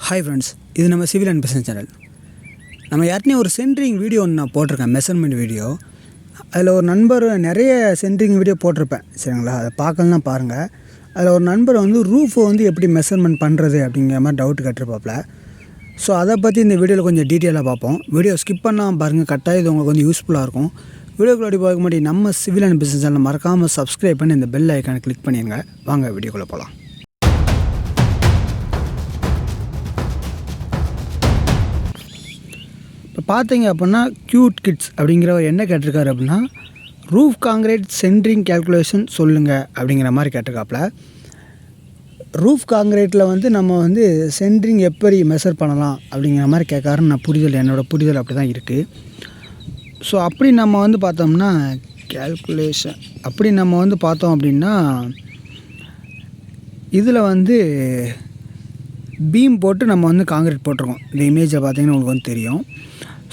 Hi friends, இது நம்ம civil and business channel. நம்ம யார்ட்னே ஒரு சென்ட்ரிங் வீடியோ ஒன்று நான் போட்டிருக்கேன், மெஷர்மெண்ட் வீடியோ. அதில் ஒரு நண்பர் நிறைய சென்ட்ரிங் வீடியோ போட்டிருப்பேன், சரிங்களா? அதை பார்க்கலாம் பாருங்கள். அதில் ஒரு நண்பர் ரூஃபை எப்படி மெஷர்மெண்ட் பண்ணுறது அப்படிங்கிற மாதிரி டவுட் கேட்டிருப்பாப்புல. ஸோ அதை பற்றி இந்த வீடியோவில் கொஞ்சம் டீட்டெயிலாக பார்ப்போம். வீடியோ ஸ்கிப் பண்ணாமல் பாருங்கள், கட்டாயம் இது உங்களுக்கு யூஸ்ஃபுல்லாக இருக்கும். வீடியோக்குள்ளே பார்க்க முன்னாடி நம்ம சிவில் அண்ட் பிஸ்னஸ் சேனல் மறக்காமல் சப்ஸ்கிரைப் பண்ணி இந்த பெல் ஐக்கானை கிளிக் பண்ணிடுங்க. வாங்க வீடியோக்குள்ளே போகலாம். இப்போ பார்த்தீங்க அப்படின்னா க்யூட் கிட்ஸ் அப்படிங்கிறவர் என்ன கேட்டிருக்காரு அப்படின்னா, ரூஃப் காங்கிரீட் சென்ட்ரிங் கேல்குலேஷன் சொல்லுங்கள் அப்படிங்கிற மாதிரி கேட்டிருக்காப்புல. ரூஃப் காங்கிரீட்டில் நம்ம சென்ட்ரிங் எப்படி மெஷர் பண்ணலாம் அப்படிங்கிற மாதிரி கேட்காருன்னு நான் என்னோடய புரிதல் அப்படி தான் இருக்குது. ஸோ அப்படி நம்ம பார்த்தோம்னா கேல்குலேஷன் அப்படி நம்ம பார்த்தோம் அப்படின்னா, இதில் பீம் போட்டு நம்ம காங்கிரீட் போட்டிருக்கோம். இந்த இமேஜை பார்த்தீங்கன்னா உங்களுக்கு தெரியும்.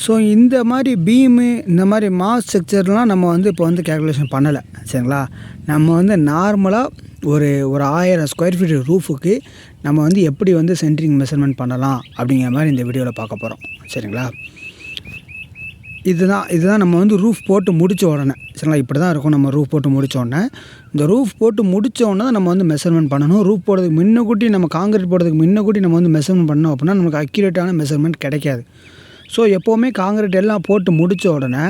ஸோ இந்த மாதிரி பீமு, இந்த மாதிரி மாஸ் ஸ்ட்ரக்சர்லாம் நம்ம இப்போ கேல்குலேஷன் பண்ணலை, சரிங்களா? நம்ம நார்மலாக ஒரு 1000 ஸ்கொயர் ஃபீட் ரூஃபுக்கு நம்ம எப்படி சென்ட்ரிங் மெஷர்மெண்ட் பண்ணலாம் அப்படிங்கிற மாதிரி இந்த வீடியோவில் பார்க்க போகிறோம், சரிங்களா? இதுதான் நம்ம ரூஃப் போட்டு முடித்த உடனே, சரிங்களா? இப்படி தான் இருக்கும். நம்ம ரூஃப் போட்டு முடித்த உடனே, இந்த ரூஃப் போட்டு முடித்த உடனே தான் நம்ம மெஷர்மெண்ட் பண்ணணும். ரூஃப் போடுறதுக்கு முன்னக்கூட்டி, நம்ம காங்கிரீட் போடுறதுக்கு முன்னக்கூட்டி நம்ம மெஷர்மெண்ட் பண்ணோம் அப்படின்னா நமக்கு அக்யூரேட்டான மெஷர்மெண்ட் கிடைக்காது. ஸோ எப்போவுமே காங்கிரீட் எல்லாம் போட்டு முடித்த உடனே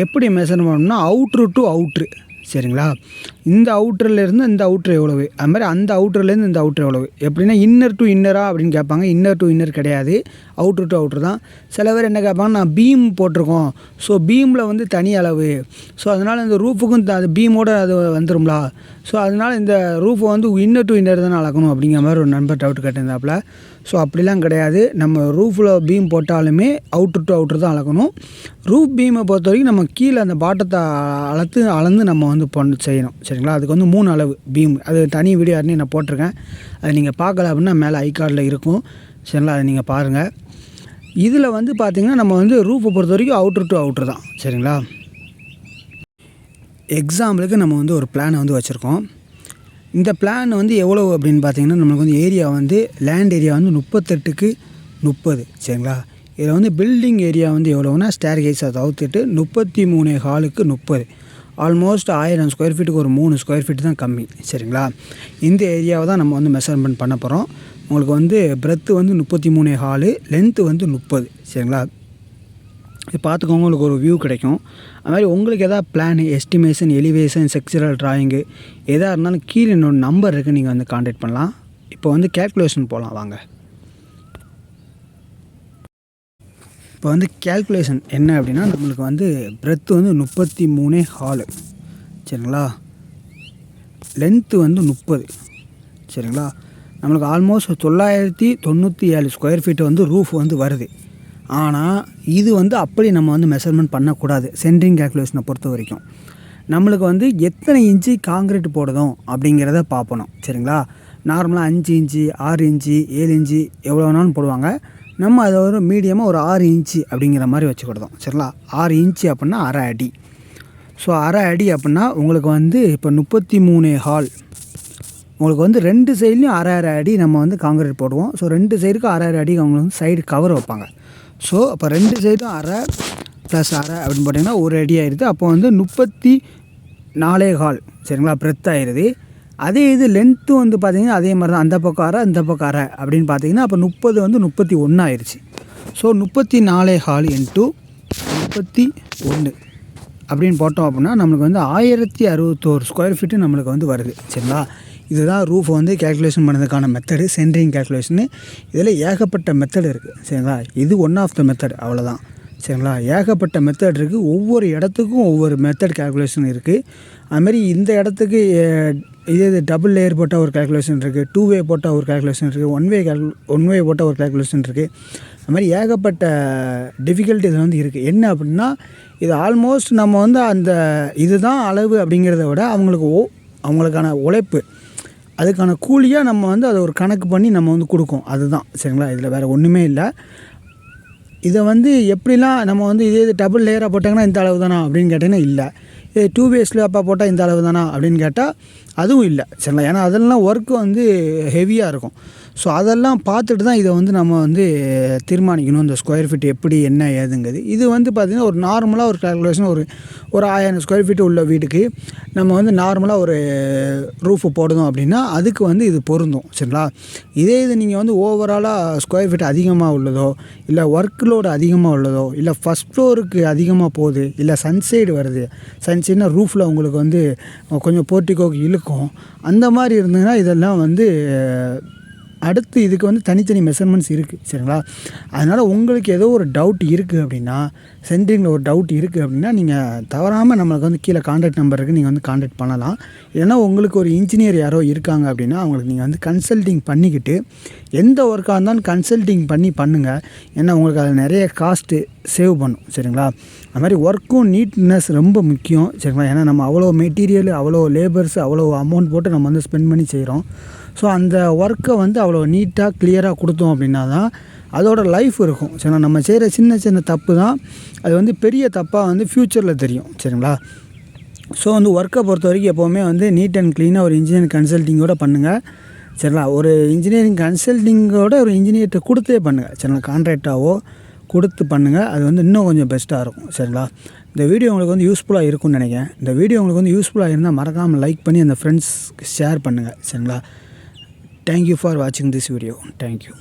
எப்படி மெஷர்மெண்ட் பண்ணணும்னா அவுட்ரு டு அவுட்ரு, சரிங்களா? இந்த அவுட்டர்லேருந்து இந்த அவுட்ரு எவ்வளவு, அது மாதிரி அந்த அவுட்டர்லேருந்து இந்த அவுட்ரு எவ்வளவு, எப்படின்னா இன்னர் டு இன்னரா அப்படின்னு கேட்பாங்க. இன்னர் டு இன்னர் கிடையாது, அவுட்ரு டு அவுட்ரு தான். சில பேர் என்ன கேட்பாங்க, நான் பீம் போட்டிருக்கோம், ஸோ பீமில் தனி அளவு, ஸோ அதனால் இந்த ரூஃபுக்கும் அது பீமோடு அது வந்துடும்லா, ஸோ அதனால் இந்த ரூஃபை இன்னர் டு இன்னர் தானே அளக்கணும் அப்படிங்கிற மாதிரி ஒரு நண்பர் டவுட் கேட்டிருந்தாப்புல. ஸோ அப்படிலாம் கிடையாது. நம்ம ரூஃபில் பீம் போட்டாலுமே அவுட்ரு டு அவுட்ரு தான் அளக்கணும். ரூஃப் பீமை பொறுத்த வரைக்கும் நம்ம கீழே அந்த பாட்டத்தை அளந்து நம்ம செய்யணும், சரிங்களா? அதுக்கு 3 அளவு பீம், அது தனி வீடியோ யாருன்னு நான் போட்டிருக்கேன். அதை நீங்கள் பார்க்கல அப்படின்னா மேலே ஐகார்டில் இருக்கும், சரிங்களா? அதை நீங்கள் பாருங்கள். இதில் பார்த்திங்கன்னா நம்ம ரூஃபை பொறுத்த வரைக்கும் அவுட்ரு டு அவுட்ரு தான், சரிங்களா? எக்ஸாம்பிளுக்கு நம்ம ஒரு பிளானை வச்சுருக்கோம். இந்த பிளான் எவ்வளவு அப்படின்னு பார்த்தீங்கன்னா, நம்மளுக்கு ஏரியா லேண்ட் ஏரியா 38க்கு 30, சரிங்களா? இதில் பில்டிங் ஏரியா எவ்வளோன்னா ஸ்டேர் கேஸை தவிர்த்துட்டு 33 ஹாலுக்கு 30, ஆல்மோஸ்ட் 1000 ஸ்கொயர் ஃபீட்டுக்கு ஒரு 3 ஸ்கொயர் ஃபீட் தான் கம்மி, சரிங்களா? இந்த ஏரியாவை தான் நம்ம மெஷர்மெண்ட் பண்ண போகிறோம். உங்களுக்கு பிரெத்து 33 ஹாலு, லென்த்து 30, சரிங்களா? இது பார்த்துக்கோங்க, உங்களுக்கு ஒரு வியூ கிடைக்கும். அது மாதிரி உங்களுக்கு எதாவது plan, estimation, elevation, structural drawing எதாக இருந்தாலும் கீழே இன்னொரு நம்பர் இருக்குது, நீங்கள் கான்டாக்ட் பண்ணலாம். இப்போ கேல்குலேஷன் போகலாம் வாங்க. இப்போ கேல்குலேஷன் என்ன அப்படின்னா, நம்மளுக்கு பிரெத்து 33 ஹாலு, சரிங்களா? லென்த்து 30, சரிங்களா? நம்மளுக்கு ஆல்மோஸ்ட் 997 ஸ்கொயர் ஃபீட்டு ரூஃப் வருது. ஆனால் இது அப்படி நம்ம மெஷர்மெண்ட் பண்ணக்கூடாது. சென்ட்ரிங் கேல்குலேஷனை பொறுத்த வரைக்கும் நம்மளுக்கு எத்தனை இன்ச்சு காங்கிரீட் போடுதோம் அப்படிங்கிறத பார்ப்பணும், சரிங்களா? நார்மலாக 5 இன்ச்சு, 6 இன்ச்சு, 7 இன்ச்சு எவ்வளோ வேணாலும் போடுவாங்க. நம்ம அதை மீடியமாக ஒரு 6 இன்ச்சு அப்படிங்கிற மாதிரி வச்சுக்கிடுதோம், சரிங்களா? 6 இன்ச்சு அப்படின்னா அரை அடி. ஸோ அரை அடி அப்படின்னா உங்களுக்கு இப்போ 33 ஹால், உங்களுக்கு 2 சைட்லேயும் அரை அடி நம்ம காங்கிரீட் போடுவோம். ஸோ 2 சைடுக்கு அரை அடி அவங்களுக்கு சைடு கவர் வைப்பாங்க. ஸோ அப்போ 2 சைடும் அரை ப்ளஸ் அரை அப்படின்னு போட்டிங்கன்னா ஒரு அடி ஆயிடுது. அப்போ 34 ஹால், சரிங்களா? பிரெத் ஆயிடுது. அதே இது லென்த்து பார்த்திங்கன்னா அதே மாதிரி தான், அந்த பக்கம் அரை இந்த பக்கம் அரை அப்படின்னு பார்த்தீங்கன்னா அப்போ 30 31 ஆயிடுச்சு. ஸோ 34 ஹால் இன்ட்டு 31 அப்படின்னு போட்டோம் அப்படின்னா நம்மளுக்கு 1061 ஸ்கொயர் ஃபீட்டு நம்மளுக்கு வருது, சரிங்களா? இதுதான் ரூஃப் கேல்குலேஷன் பண்ணதுக்கான மெத்தடு, சென்ட்ரிங் கேல்குலேஷனு. இதில் ஏகப்பட்ட மெத்தட் இருக்குது, சரிங்களா? இது ஒன் ஆஃப் த மெத்தட், அவ்வளோதான், சரிங்களா? ஏகப்பட்ட மெத்தட் இருக்குது. ஒவ்வொரு இடத்துக்கும் ஒவ்வொரு மெத்தட் கேல்குலேஷன் இருக்குது. அதுமாதிரி இந்த இடத்துக்கு இது டபுள் லேயர் போட்டால் ஒரு கேல்குலேஷன் இருக்குது, 2 வே போட்டால் ஒரு கேல்குலேஷன் இருக்குது, ஒன் வே போட்டால் ஒரு கேல்குலேஷன் இருக்குது. அது மாதிரி ஏகப்பட்ட டிஃபிகல்ட்டி இதில் இருக்குது. என்ன அப்படின்னா, இது ஆல்மோஸ்ட் நம்ம அந்த இதுதான் அளவு அப்படிங்கிறத விட அவங்களுக்கான உழைப்பு, அதுக்கான கூலியாக நம்ம அதை ஒரு கணக்கு பண்ணி நம்ம கொடுக்கும், அதுதான், சரிங்களா? இதில் வேறு ஒன்றுமே இல்லை. இதை எப்படிலாம் நம்ம இதே டபுள் லேயராக போட்டாங்கன்னா இந்த அளவு தானா அப்படின்னு கேட்டிங்கன்னா இல்லை. இது 2 வேஸில் அப்பா போட்டால் இந்த அளவு தானா அப்படின்னு கேட்டால் அதுவும் இல்லை, சரிங்களா? ஏன்னா அதெல்லாம் ஒர்க்கு ஹெவியாக இருக்கும். ஸோ அதெல்லாம் பார்த்துட்டு தான் இதை வந்து நம்ம வந்து தீர்மானிக்கணும் இந்த ஸ்கொயர் ஃபீட் எப்படி என்ன ஏதுங்கிறது. இது வந்து பார்த்திங்கன்னா ஒரு நார்மலாக ஒரு கால்குலேஷன் ஒரு 1000 ஸ்கொயர் ஃபீட்டு உள்ள வீட்டுக்கு நம்ம வந்து நார்மலாக ஒரு ரூஃபு போடணும் அப்படின்னா அதுக்கு வந்து இது பொருந்தும். சரிங்களா? இதே இது நீங்கள் வந்து ஓவராலாக ஸ்கொயர் ஃபீட் அதிகமாக உள்ளதோ, இல்லை ஒர்க் லோடு அதிகமாக உள்ளதோ, இல்லை ஃபஸ்ட் ஃப்ளோருக்கு அதிகமாக போகுது, இல்லை சன்சைடு வருது, சன்சைட்னா ரூஃபில் உங்களுக்கு வந்து கொஞ்சம் போர்ட்டிகோக்கு இழுக்கும், அந்த மாதிரி இருந்ததுன்னா இதெல்லாம் வந்து அடுத்து இதுக்கு வந்து தனித்தனி மெஷர்மெண்ட்ஸ் இருக்குது. சரிங்களா? அதனால் உங்களுக்கு ஏதோ ஒரு டவுட் இருக்குது அப்படின்னா, சென்ட்ரிங்கில் ஒரு டவுட் இருக்குது அப்படின்னா நீங்கள் தவறாமல் நம்மளுக்கு வந்து கீழே கான்டாக்ட் நம்பர் இருக்குது, நீங்கள் வந்து கான்டாக்ட் பண்ணலாம். ஏன்னா உங்களுக்கு ஒரு இன்ஜினியர் யாரோ இருக்காங்க அப்படின்னா அவங்களுக்கு நீங்கள் வந்து கன்சல்டிங் பண்ணிக்கிட்டு எந்த ஒர்க்காக இருந்தாலும் கன்சல்டிங் பண்ணி பண்ணுங்கள். ஏன்னா உங்களுக்கு அதில் நிறைய காஸ்ட்டு சேவ் பண்ணும். சரிங்களா? அது மாதிரி ஒர்க்கும் நீட்னஸ் ரொம்ப முக்கியம். சரிங்களா? ஏன்னா நம்ம அவ்வளோ மெட்டீரியல், அவ்வளோ லேபர்ஸ், அவ்வளோ அமௌண்ட் போட்டு நம்ம வந்து ஸ்பெண்ட் பண்ணி செய்கிறோம். ஸோ அந்த ஒர்க்கை வந்து அவ்வளோ நீட்டாக கிளியராக கொடுத்தோம் அப்படின்னா தான் அதோட லைஃப் இருக்கும். சரிங்களா? நம்ம செய்கிற சின்ன சின்ன தப்பு தான் அது வந்து பெரிய தப்பாக வந்து ஃப்யூச்சரில் தெரியும். சரிங்களா? ஸோ வந்து ஒர்க்கை பொறுத்த வரைக்கும் எப்போவுமே வந்து நீட் அண்ட் க்ளீனாக ஒரு இன்ஜினியரிங் கன்சல்ட்டிங்கோடு பண்ணுங்கள். சரிங்களா? ஒரு இன்ஜினியரிங் கன்சல்ட்டிங்கோட ஒரு இன்ஜினியர்கிட்ட கொடுத்தே பண்ணுங்கள். சரிங்களா? கான்ட்ராக்டாவோ கொடுத்து பண்ணுங்கள். அது வந்து இன்னும் கொஞ்சம் பெஸ்ட்டாக இருக்கும். சரிங்களா? இந்த வீடியோ உங்களுக்கு வந்து யூஸ்ஃபுல்லாக இருக்கும்னு நினைக்கிறேன். இந்த வீடியோ உங்களுக்கு வந்து யூஸ்ஃபுல்லாக இருந்தால் மறக்காமல் லைக் பண்ணி அந்த ஃப்ரெண்ட்ஸ்க்கு ஷேர் பண்ணுங்கள். சரிங்களா? Thank you for watching this video. Thank you.